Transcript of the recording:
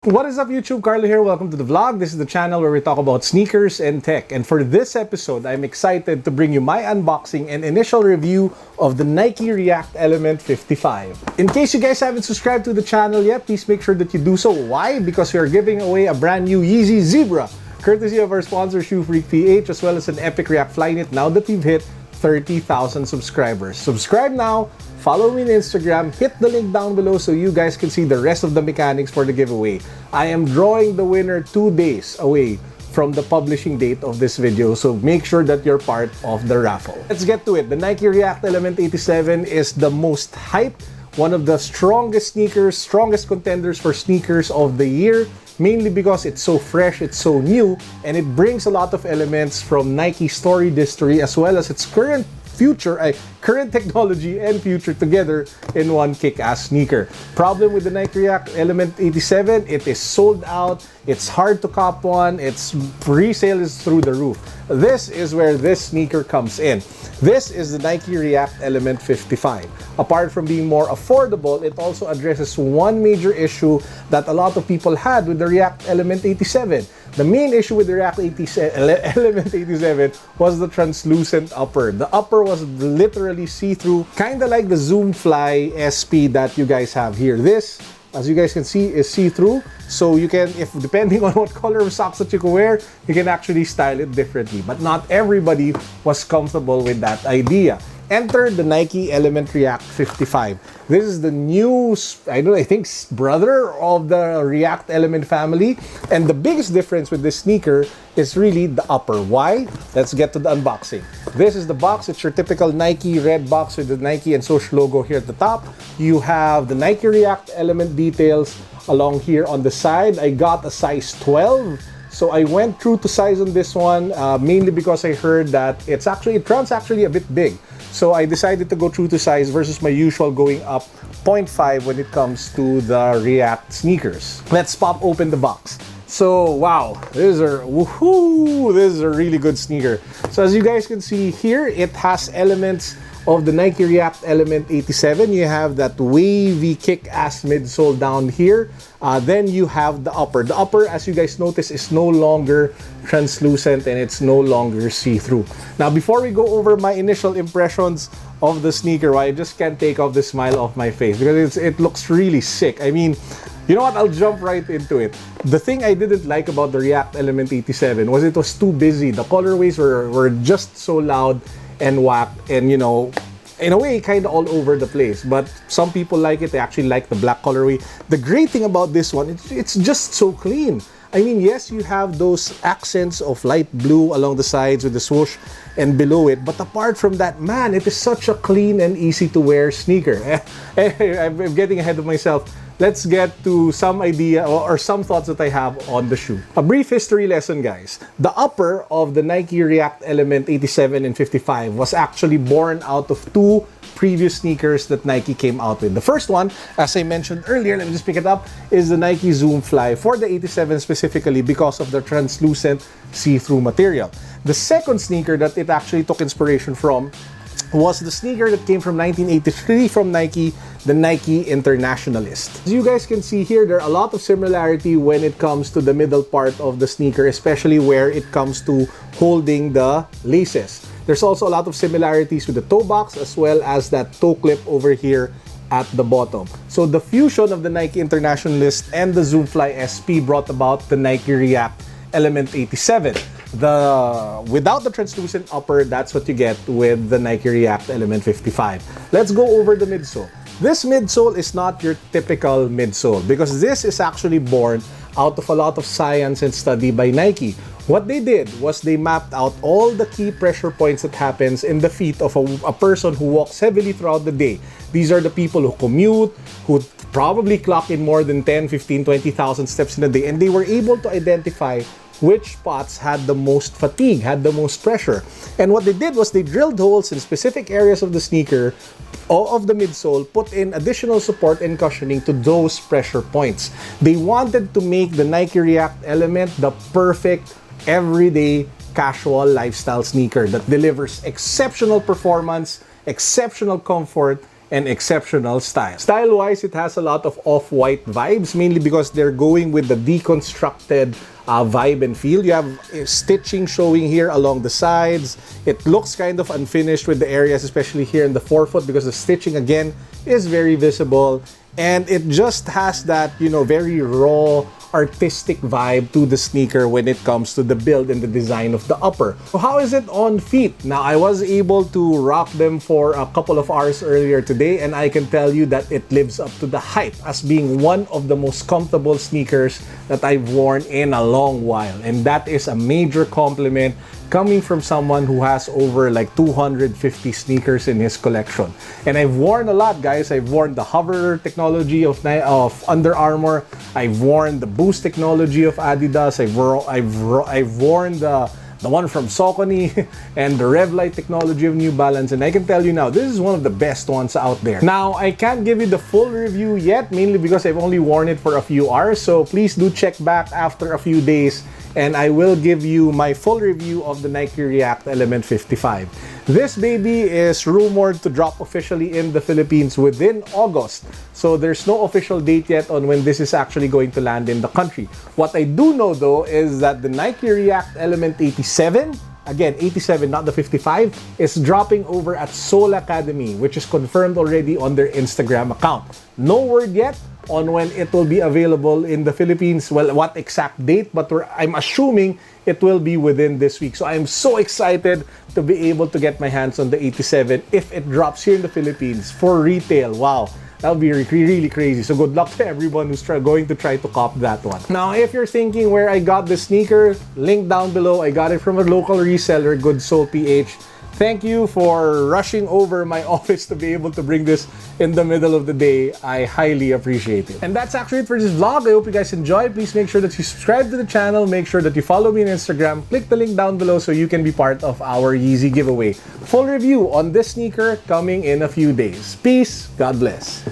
What is up YouTube? Carlo here. Welcome to the vlog. This is the channel where we talk about sneakers and tech. And for this episode, I'm excited to bring you my unboxing and initial review of the Nike React Element 55. In case you guys haven't subscribed to the channel yet, please make sure that you do so. Why? Because we are giving away a brand new Yeezy Zebra, courtesy of our sponsor Shoe Freak PH, as well as an Epic React Flyknit now that we've hit 30,000 subscribers. Subscribe now. Follow me on Instagram, hit the link down below so you guys can see the rest of the mechanics for the giveaway. I am drawing the winner 2 days away from the publishing date of this video, so make sure that you're part of the raffle. Let's get to it. The Nike React Element 87 is the most hyped, one of the strongest sneakers, strongest contenders for sneakers of the year, mainly because it's so fresh, it's so new, and it brings a lot of elements from Nike's storied history as well as its current technology and future together in one kick-ass sneaker. Problem with the Nike React Element 87, it is sold out, it's hard to cop one, its resale is through the roof. This is where this sneaker comes in. This is the Nike React Element 55. Apart from being more affordable, it also addresses one major issue that a lot of people had with the React Element 87. The main issue with the React Element 87 was the translucent upper. The upper was literally see-through, kind of like the Zoom Fly SP that you guys have here. This, as you guys can see, is see-through. So you can, if depending on what color of socks that you can wear, you can actually style it differently. But not everybody was comfortable with that idea. Enter the Nike Element React 55. This is the new, I think, brother of the React Element family. And the biggest difference with this sneaker is really the upper. Why? Let's get to the unboxing. This is the box. It's your typical Nike red box with the Nike and Swoosh logo here at the top. You have the Nike React Element details along here on the side. I got a size 12. So I went true to size on this one, mainly because I heard that it runs actually a bit big. So I decided to go true to size versus my usual going up 0.5 when it comes to the React sneakers. Let's pop open the box. So wow, this is a really good sneaker. So as you guys can see here, it has elements of the Nike React Element 87. You have that wavy kick-ass midsole down here. Then you have the upper. The upper, as you guys notice, is no longer translucent and it's no longer see-through. Now, before we go over my initial impressions of the sneaker, I just can't take off the smile off my face because it looks really sick. I mean, you know what? I'll jump right into it. The thing I didn't like about the React Element 87 was it was too busy. The colorways were just so loud and whack, and you know, in a way, kind of all over the place. But some people like it. They actually like the black colorway. The great thing about this one, it's just so clean. I mean, yes, you have those accents of light blue along the sides with the swoosh and below it. But apart from that, man, it is such a clean and easy to wear sneaker. I'm getting ahead of myself. Let's get to some idea or some thoughts that I have on the shoe. A brief history lesson, guys. The upper of the Nike React Element 87 and 55 was actually born out of two previous sneakers that Nike came out with. The first one, as I mentioned earlier, let me just pick it up, is the Nike Zoom Fly for the 87 specifically because of the translucent see-through material. The second sneaker that it actually took inspiration from was the sneaker that came from 1983 from Nike, the Nike Internationalist. As you guys can see here, there are a lot of similarity when it comes to the middle part of the sneaker, especially where it comes to holding the laces. There's also a lot of similarities with the toe box as well as that toe clip over here at the bottom. So the fusion of the Nike Internationalist and the Zoom Fly SP brought about the Nike React Element 87. Without the translucent upper, that's what you get with the Nike React Element 55. Let's go over the midsole. This midsole is not your typical midsole because this is actually born out of a lot of science and study by Nike. What they did was they mapped out all the key pressure points that happens in the feet of a person who walks heavily throughout the day. These are the people who commute, who probably clock in more than 10, 15, 20,000 steps in a day, and they were able to identify which spots had the most fatigue, had the most pressure. And what they did was they drilled holes in specific areas of the sneaker, of the midsole, put in additional support and cushioning to those pressure points. They wanted to make the Nike React Element the perfect everyday casual lifestyle sneaker that delivers exceptional performance, exceptional comfort, and exceptional style. Style-wise, it has a lot of off-white vibes, mainly because they're going with the deconstructed vibe and feel. You have stitching showing here along the sides. It looks kind of unfinished with the areas, especially here in the forefoot, because the stitching again is very visible, and it just has that, you know, very raw artistic vibe to the sneaker when it comes to the build and the design of the upper. So how is it on feet? Now, I was able to rock them for a couple of hours earlier today, and I can tell you that it lives up to the hype as being one of the most comfortable sneakers that I've worn in a long while. And that is a major compliment coming from someone who has over like 250 sneakers in his collection. And I've worn a lot, guys. I've worn the hover technology of Under Armour. I've worn the Boost technology of Adidas. I've worn the one from Saucony and the Revlite technology of New Balance, and I can tell you now, this is one of the best ones out there. Now, I can't give you the full review yet, mainly because I've only worn it for a few hours, so please do check back after a few days and I will give you my full review of the Nike React Element 55. This baby is rumored to drop officially in the Philippines within August. So there's no official date yet on when this is actually going to land in the country. What I do know though is that the Nike React Element 87, again 87 not the 55, is dropping over at Sole Academy, which is confirmed already on their Instagram account. No word yet on when it will be available in the Philippines, well, what exact date, but I'm assuming it will be within this week. So I'm so excited to be able to get my hands on the 87 if it drops here in the Philippines for retail. Wow, that would be really crazy. So good luck to everyone who's going to try to cop that one. Now, if you're thinking where I got the sneaker, link down below. I got it from a local reseller, GoodSolePH. Thank you for rushing over my office to be able to bring this in the middle of the day. I highly appreciate it. And that's actually it for this vlog. I hope you guys enjoyed. Please make sure that you subscribe to the channel. Make sure that you follow me on Instagram. Click the link down below so you can be part of our Yeezy giveaway. Full review on this sneaker coming in a few days. Peace. God bless.